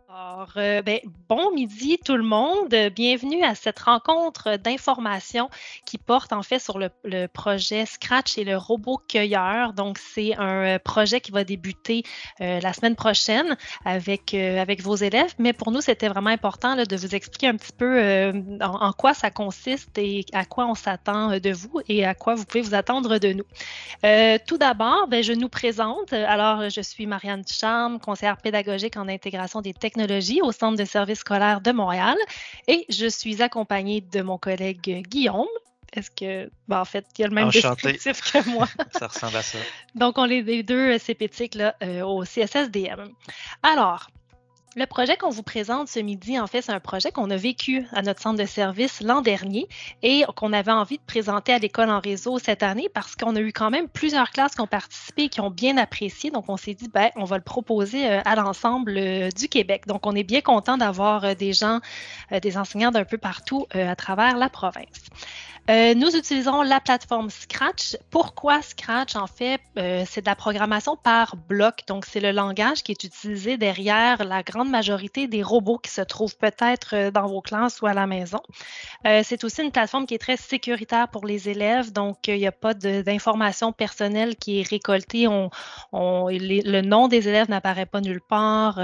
Bon midi tout le monde. Bienvenue à cette rencontre d'information qui porte en fait sur le projet Scratch et le robot cueilleur. Donc, c'est un projet qui va débuter la semaine prochaine avec vos élèves. Mais pour nous, c'était vraiment important là, de vous expliquer un petit peu en quoi ça consiste et à quoi on s'attend de vous et à quoi vous pouvez vous attendre de nous. Tout d'abord, je nous présente. Alors, je suis Marianne Ducharme, conseillère pédagogique en intégration des technologies au Centre de services scolaires de Montréal et je suis accompagnée de mon collègue Guillaume. Est-ce que, en fait, il y a le même Enchanté. descriptif que moi. Ça ressemble à ça. Donc, on est les deux CPTIC là, au CSSDM. Alors, le projet qu'on vous présente ce midi, en fait, c'est un projet qu'on a vécu à notre centre de service l'an dernier et qu'on avait envie de présenter à l'école en réseau cette année parce qu'on a eu quand même plusieurs classes qui ont participé et qui ont bien apprécié. Donc, on s'est dit, on va le proposer à l'ensemble du Québec. Donc, on est bien content d'avoir des gens, des enseignants d'un peu partout à travers la province. Nous utilisons la plateforme Scratch. Pourquoi Scratch? En fait, c'est de la programmation par bloc. Donc, c'est le langage qui est utilisé derrière la grande majorité des robots qui se trouvent peut-être dans vos classes ou à la maison. C'est aussi une plateforme qui est très sécuritaire pour les élèves. Donc, il n'y a pas d'informations personnelles qui est récoltée. Le nom des élèves n'apparaît pas nulle part.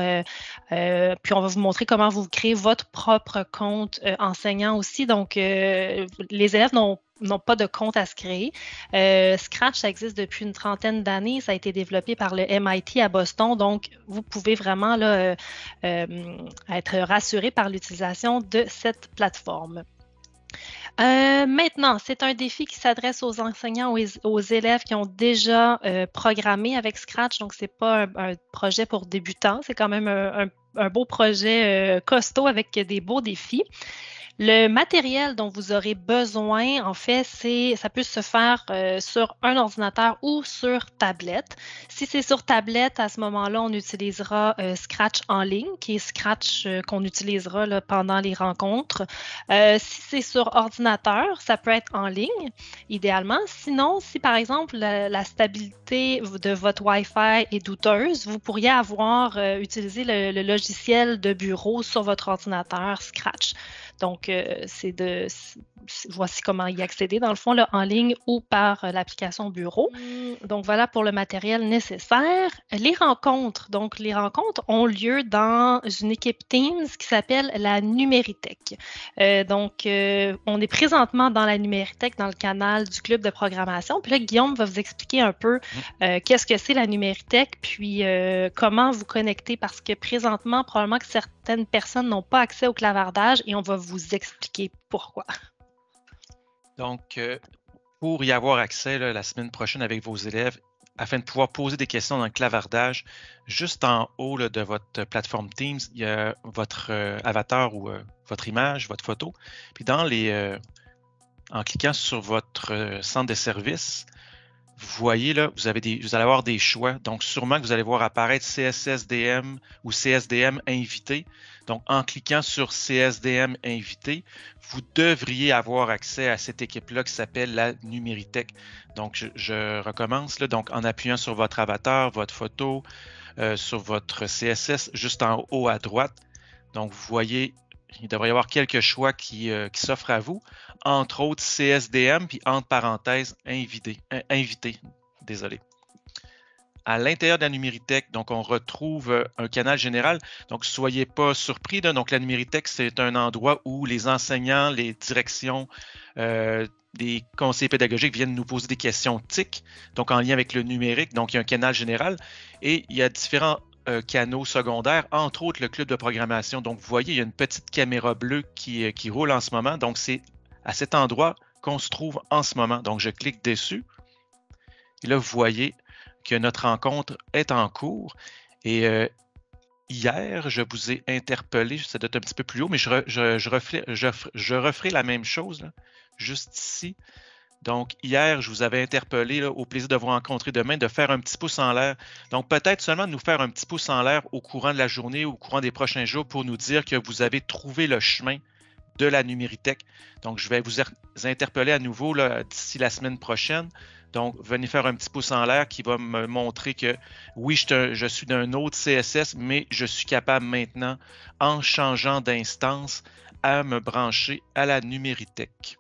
Puis, on va vous montrer comment vous créez votre propre compte enseignant aussi. Donc, les élèves n'ont pas de compte à se créer. Scratch, ça existe depuis une trentaine d'années. Ça a été développé par le MIT à Boston. Donc, vous pouvez vraiment là, être rassuré par l'utilisation de cette plateforme. Maintenant, c'est un défi qui s'adresse aux enseignants, aux élèves qui ont déjà programmé avec Scratch. Donc, ce n'est pas un projet pour débutants. C'est quand même un beau projet costaud avec des beaux défis. Le matériel dont vous aurez besoin, en fait, ça peut se faire sur un ordinateur ou sur tablette. Si c'est sur tablette, à ce moment-là, on utilisera Scratch en ligne, qui est Scratch qu'on utilisera là, pendant les rencontres. Si c'est sur ordinateur, ça peut être en ligne, idéalement. Sinon, si par exemple la stabilité de votre Wi-Fi est douteuse, vous pourriez avoir utilisé le logiciel de bureau sur votre ordinateur Scratch. Donc, voici comment y accéder, dans le fond, là, en ligne ou par l'application Bureau. Donc, voilà pour le matériel nécessaire. Les rencontres. Donc, les rencontres ont lieu dans une équipe Teams qui s'appelle la Numéritech. Donc, on est présentement dans la Numéritech, dans le canal du club de programmation. Puis là, Guillaume va vous expliquer un peu qu'est-ce que c'est la Numéritech, puis comment vous connecter, parce que présentement, probablement que certaines personnes n'ont pas accès au clavardage et on va vous expliquer pourquoi. Donc, pour y avoir accès là, la semaine prochaine avec vos élèves, afin de pouvoir poser des questions dans le clavardage, juste en haut là, de votre plateforme Teams, il y a votre avatar ou votre image, votre photo. Puis en cliquant sur votre centre de service, vous voyez là, vous allez avoir des choix. Donc, sûrement que vous allez voir apparaître CSSDM ou CSDM invité. Donc, en cliquant sur CSDM invité, vous devriez avoir accès à cette équipe-là qui s'appelle la Numéritech. Donc, je recommence là. Donc, en appuyant sur votre avatar, votre photo, sur votre CSS, juste en haut à droite. Donc, vous voyez, il devrait y avoir quelques choix qui s'offrent à vous, entre autres CSDM, puis entre parenthèses, invité. Désolé. À l'intérieur de la Numéritech, donc on retrouve un canal général. Donc, soyez pas surpris. Là. Donc, la Numéritech, c'est un endroit où les enseignants, les directions, des conseillers pédagogiques viennent nous poser des questions TIC, donc en lien avec le numérique. Donc, il y a un canal général et il y a différents canaux secondaires, entre autres le club de programmation. Donc, vous voyez, il y a une petite caméra bleue qui roule en ce moment. Donc, c'est à cet endroit qu'on se trouve en ce moment. Donc, je clique dessus. Et là, vous voyez que notre rencontre est en cours. Et hier, je vous ai interpellé, ça doit être un petit peu plus haut, mais je referai la même chose, là, juste ici. Donc, hier, je vous avais interpellé là, au plaisir de vous rencontrer demain, de faire un petit pouce en l'air. Donc, peut-être seulement de nous faire un petit pouce en l'air au courant de la journée ou au courant des prochains jours pour nous dire que vous avez trouvé le chemin de la Numéritech. Donc, je vais vous interpeller à nouveau d'ici la semaine prochaine. Donc, venez faire un petit pouce en l'air qui va me montrer que oui, je suis d'un autre CSS, mais je suis capable maintenant, en changeant d'instance, à me brancher à la Numéritech.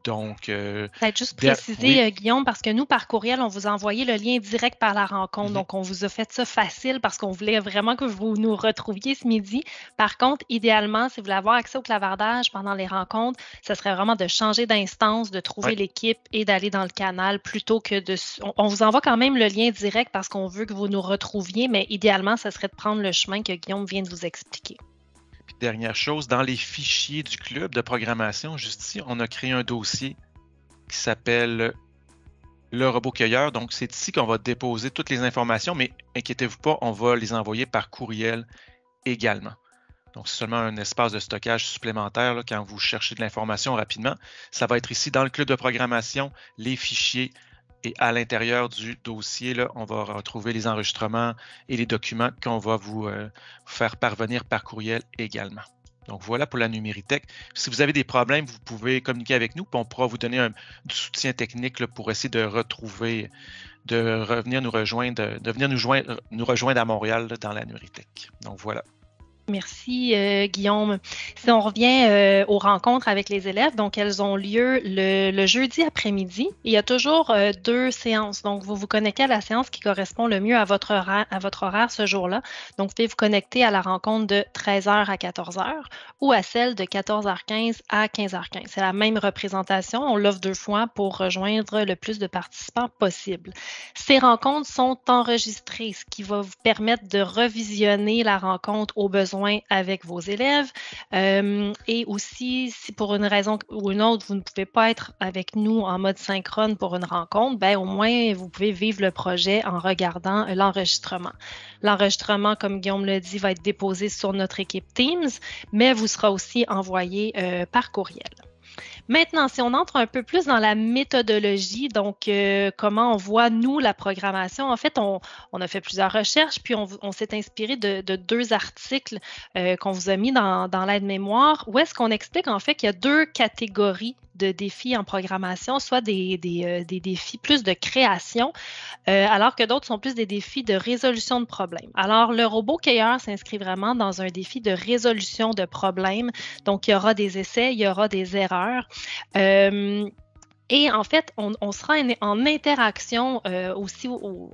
Donc, Peut-être juste oui. préciser, Guillaume, parce que nous, par courriel, on vous a envoyé le lien direct par la rencontre. Donc, on vous a fait ça facile parce qu'on voulait vraiment que vous nous retrouviez ce midi. Par contre, idéalement, si vous voulez avoir accès au clavardage pendant les rencontres, ce serait vraiment de changer d'instance, de trouver l'équipe et d'aller dans le canal plutôt que de... On vous envoie quand même le lien direct parce qu'on veut que vous nous retrouviez, mais idéalement, ce serait de prendre le chemin que Guillaume vient de vous expliquer. Puis dernière chose, dans les fichiers du club de programmation, juste ici, on a créé un dossier qui s'appelle le robot cueilleur. Donc, c'est ici qu'on va déposer toutes les informations, mais inquiétez-vous pas, on va les envoyer par courriel également. Donc, c'est seulement un espace de stockage supplémentaire là, quand vous cherchez de l'information rapidement. Ça va être ici dans le club de programmation, les fichiers, et à l'intérieur du dossier, là, on va retrouver les enregistrements et les documents qu'on va vous faire parvenir par courriel également. Donc voilà pour la Numéritech. Si vous avez des problèmes, vous pouvez communiquer avec nous, puis on pourra vous donner du soutien technique là, pour essayer de retrouver, de revenir nous rejoindre, de venir nous rejoindre à Montréal là, dans la Numéritech. Donc voilà. Merci, Guillaume. Si on revient aux rencontres avec les élèves, donc elles ont lieu le jeudi après-midi. Il y a toujours 2 séances. Donc, vous vous connectez à la séance qui correspond le mieux à votre horaire ce jour-là. Donc, vous pouvez vous connecter à la rencontre de 13h à 14h ou à celle de 14h15 à 15h15. C'est la même représentation. On l'offre 2 fois pour rejoindre le plus de participants possible. Ces rencontres sont enregistrées, ce qui va vous permettre de revisionner la rencontre au besoin avec vos élèves. Et aussi, si pour une raison ou une autre, vous ne pouvez pas être avec nous en mode synchrone pour une rencontre, ben, au moins, vous pouvez vivre le projet en regardant l'enregistrement. L'enregistrement, comme Guillaume l'a dit, va être déposé sur notre équipe Teams, mais vous sera aussi envoyé par courriel. Maintenant, si on entre un peu plus dans la méthodologie, donc comment on voit, nous, la programmation, en fait, on a fait plusieurs recherches, puis on s'est inspiré de 2 articles qu'on vous a mis dans l'aide-mémoire, où est-ce qu'on explique en fait qu'il y a 2 catégories de défis en programmation, soit des défis plus de création, alors que d'autres sont plus des défis de résolution de problèmes. Alors, le robot cueilleur s'inscrit vraiment dans un défi de résolution de problèmes. Donc, il y aura des essais, il y aura des erreurs. Et en fait, on sera en interaction aussi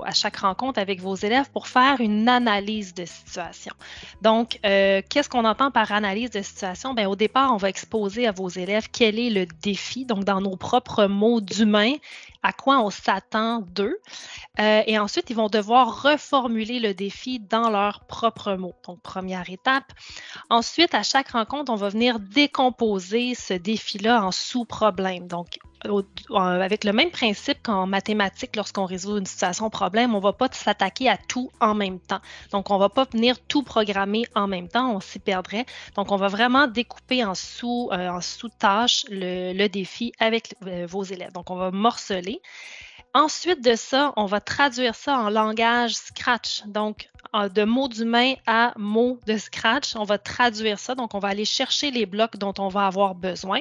à chaque rencontre avec vos élèves pour faire une analyse de situation. Donc, qu'est-ce qu'on entend par analyse de situation? Bien, au départ, on va exposer à vos élèves quel est le défi, donc dans nos propres mots d'humain, à quoi on s'attend d'eux. Et ensuite, ils vont devoir reformuler le défi dans leurs propres mots. Donc, première étape. Ensuite, à chaque rencontre, on va venir décomposer ce défi-là en sous-problèmes. Donc, avec le même principe qu'en mathématiques, lorsqu'on résout une situation problème, on ne va pas s'attaquer à tout en même temps. Donc, on ne va pas venir tout programmer en même temps, on s'y perdrait. Donc, on va vraiment découper en sous-tâches le défi avec vos élèves. Donc, on va morceler. Ensuite de ça, on va traduire ça en langage Scratch. Donc, de mots d'humain à mots de Scratch, on va traduire ça. Donc, on va aller chercher les blocs dont on va avoir besoin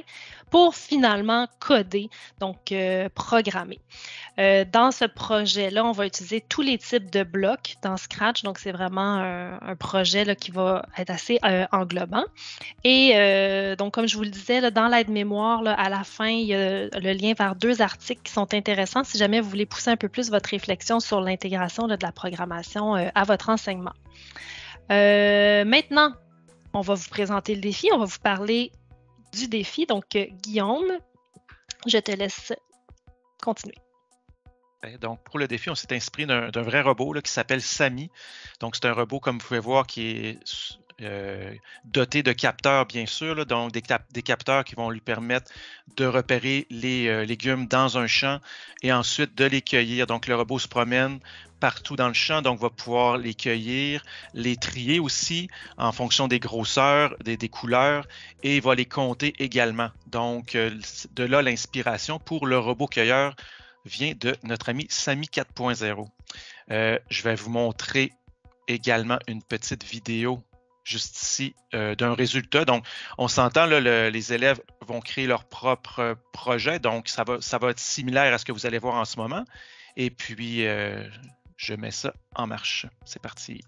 pour finalement coder, donc programmer. Dans ce projet-là, on va utiliser tous les types de blocs dans Scratch. Donc, c'est vraiment un projet là, qui va être assez englobant. Et donc, comme je vous le disais, là, dans l'aide-mémoire, à la fin, il y a le lien vers 2 articles qui sont intéressants si jamais vous voulez pousser un peu plus votre réflexion sur l'intégration de la programmation à votre enseignement. Maintenant, on va vous présenter le défi. On va vous parler du défi. Donc, Guillaume, je te laisse continuer. Donc, pour le défi, on s'est inspiré d'un vrai robot là, qui s'appelle Samy. Donc, c'est un robot, comme vous pouvez voir, qui est doté de capteurs, bien sûr, là, donc des capteurs qui vont lui permettre de repérer les légumes dans un champ et ensuite de les cueillir. Donc, le robot se promène partout dans le champ, donc va pouvoir les cueillir, les trier aussi en fonction des grosseurs, des couleurs, et va les compter également. Donc, de là, l'inspiration pour le robot cueilleur vient de notre ami Samy 4.0. Je vais vous montrer également une petite vidéo juste ici d'un résultat. Donc, on s'entend, là, les élèves vont créer leur propre projet, donc ça va être similaire à ce que vous allez voir en ce moment. Et puis, je mets ça en marche. C'est parti.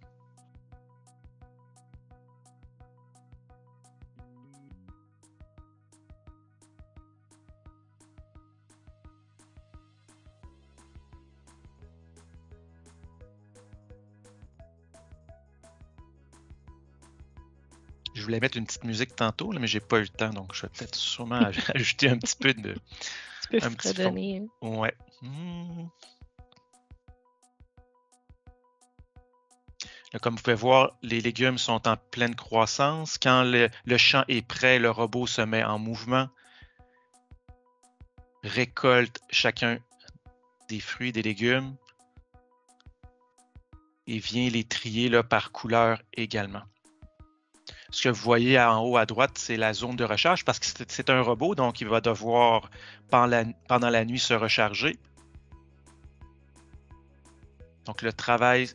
Je voulais mettre une petite musique tantôt, là, mais j'ai pas eu le temps, donc je vais peut-être sûrement ajouter un petit peu de... Tu peux fredonner. Ouais. Là, comme vous pouvez voir, les légumes sont en pleine croissance. Quand le champ est prêt, le robot se met en mouvement, récolte chacun des fruits, des légumes et vient les trier là, par couleur également. Ce que vous voyez en haut à droite, c'est la zone de recharge parce que c'est un robot, donc il va devoir pendant la nuit se recharger. Donc le travail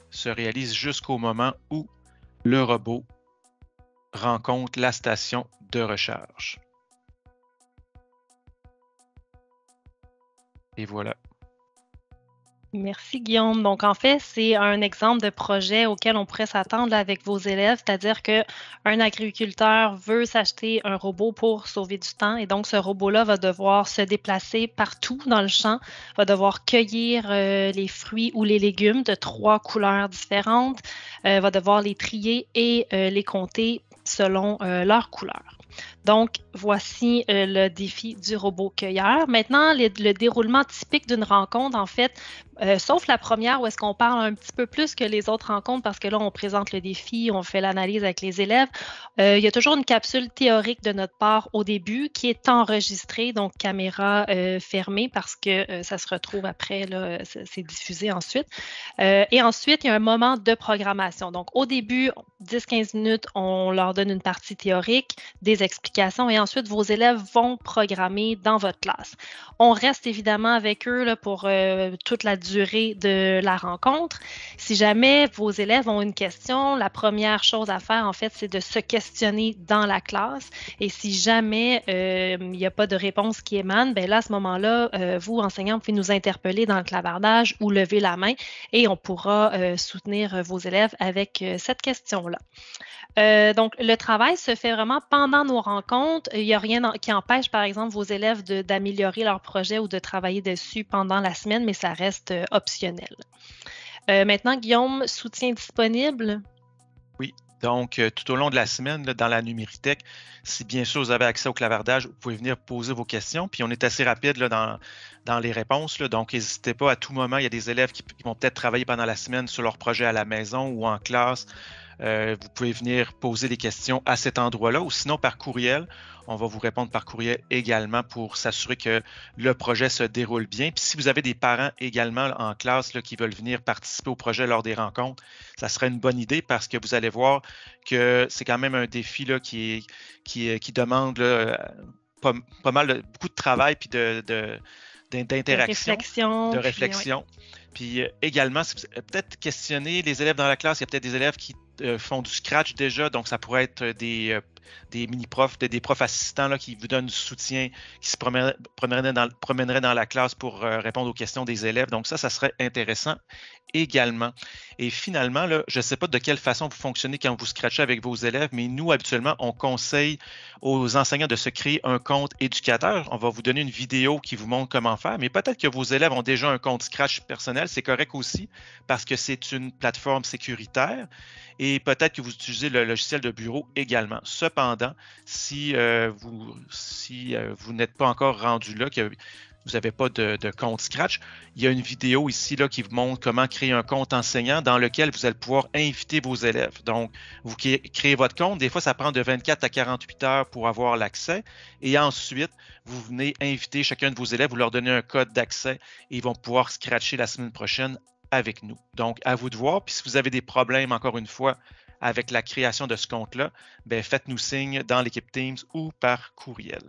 se réalise jusqu'au moment où le robot rencontre la station de recharge. Et voilà. Merci Guillaume. Donc en fait, c'est un exemple de projet auquel on pourrait s'attendre avec vos élèves, c'est-à-dire qu'un agriculteur veut s'acheter un robot pour sauver du temps et donc ce robot-là va devoir se déplacer partout dans le champ, va devoir cueillir les fruits ou les légumes de 3 couleurs différentes, va devoir les trier et les compter selon leur couleur. Donc, voici le défi du robot cueilleur. Maintenant, le déroulement typique d'une rencontre, en fait, sauf la première où est-ce qu'on parle un petit peu plus que les autres rencontres parce que là, on présente le défi, on fait l'analyse avec les élèves. Il y a toujours une capsule théorique de notre part au début qui est enregistrée, donc caméra fermée parce que ça se retrouve après, là, c'est diffusé ensuite. Et ensuite, il y a un moment de programmation. Donc, au début, 10-15 minutes, on leur donne une partie théorique, des explications et ensuite, vos élèves vont programmer dans votre classe. On reste évidemment avec eux là, pour toute la durée de la rencontre. Si jamais vos élèves ont une question, la première chose à faire, en fait, c'est de se questionner dans la classe. Et si jamais il n'y a pas de réponse qui émane, bien là, à ce moment-là, vous, enseignants, vous pouvez nous interpeller dans le clavardage ou lever la main et on pourra soutenir vos élèves avec cette question-là. Donc, le travail se fait vraiment pendant nos rencontres. Il n'y a rien qui empêche, par exemple, vos élèves d'améliorer leur projet ou de travailler dessus pendant la semaine, mais ça reste optionnel. Maintenant, Guillaume, soutien disponible? Oui, donc tout au long de la semaine, là, dans la Numéritech, si bien sûr vous avez accès au clavardage, vous pouvez venir poser vos questions. Puis on est assez rapide là, dans les réponses. Là, donc n'hésitez pas à tout moment. Il y a des élèves qui vont peut-être travailler pendant la semaine sur leur projet à la maison ou en classe. Vous pouvez venir poser des questions à cet endroit-là ou sinon par courriel. On va vous répondre par courriel également pour s'assurer que le projet se déroule bien. Puis si vous avez des parents également en classe là, qui veulent venir participer au projet lors des rencontres, ça serait une bonne idée parce que vous allez voir que c'est quand même un défi là, qui demande là, pas mal, beaucoup de travail puis d'interaction, de réflexion. Puis également, peut-être questionner les élèves dans la classe. Il y a peut-être des élèves qui font du scratch déjà, donc ça pourrait être des mini-profs, des profs assistants là, qui vous donnent du soutien, qui se promèneraient dans la classe pour répondre aux questions des élèves. Donc ça serait intéressant également. Et finalement, là, je ne sais pas de quelle façon vous fonctionnez quand vous scratchez avec vos élèves, mais nous, habituellement, on conseille aux enseignants de se créer un compte éducateur. On va vous donner une vidéo qui vous montre comment faire, mais peut-être que vos élèves ont déjà un compte Scratch personnel, c'est correct aussi, parce que c'est une plateforme sécuritaire. Et peut-être que vous utilisez le logiciel de bureau également. Cependant, si vous n'êtes pas encore rendu là, que vous n'avez pas de compte Scratch, il y a une vidéo ici là, qui vous montre comment créer un compte enseignant dans lequel vous allez pouvoir inviter vos élèves. Donc, vous créez votre compte. Des fois, ça prend de 24 à 48 heures pour avoir l'accès. Et ensuite, vous venez inviter chacun de vos élèves, vous leur donnez un code d'accès et ils vont pouvoir scratcher la semaine prochaine avec nous. Donc, à vous de voir. Puis si vous avez des problèmes, encore une fois, avec la création de ce compte-là, faites-nous signe dans l'équipe Teams ou par courriel.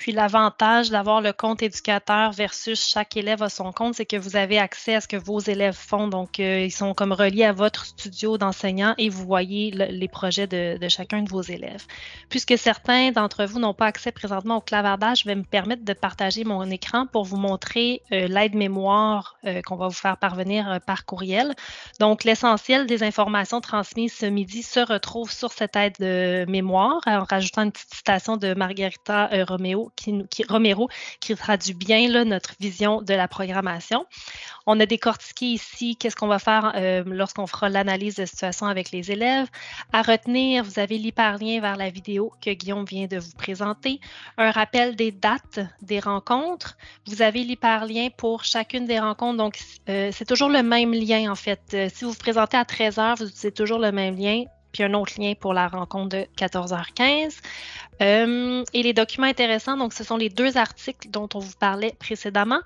Puis l'avantage d'avoir le compte éducateur versus chaque élève a son compte, c'est que vous avez accès à ce que vos élèves font. Donc, ils sont comme reliés à votre studio d'enseignants et vous voyez les projets de chacun de vos élèves. Puisque certains d'entre vous n'ont pas accès présentement au clavardage, je vais me permettre de partager mon écran pour vous montrer l'aide-mémoire qu'on va vous faire parvenir par courriel. Donc, l'essentiel des informations transmises ce midi se retrouve sur cette aide-mémoire en rajoutant une petite citation de Margarita Romero qui traduit bien là, notre vision de la programmation. On a décortiqué ici qu'est-ce qu'on va faire lorsqu'on fera l'analyse de situation avec les élèves. À retenir, vous avez l'hyperlien vers la vidéo que Guillaume vient de vous présenter, un rappel des dates des rencontres. Vous avez l'hyperlien pour chacune des rencontres, donc c'est toujours le même lien en fait. Si vous vous présentez à 13h, vous utilisez toujours le même lien, puis un autre lien pour la rencontre de 14h15. Et les documents intéressants, donc ce sont les 2 articles dont on vous parlait précédemment.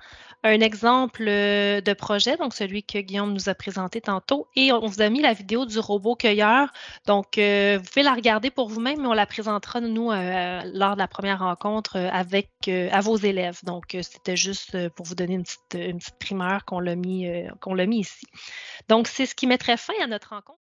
Un exemple de projet, donc celui que Guillaume nous a présenté tantôt, et on vous a mis la vidéo du robot cueilleur. Donc, vous pouvez la regarder pour vous-même, mais on la présentera, nous, lors de la première rencontre à vos élèves. Donc, c'était juste pour vous donner une petite primeur qu'on l'a mis ici. Donc, c'est ce qui mettrait fin à notre rencontre.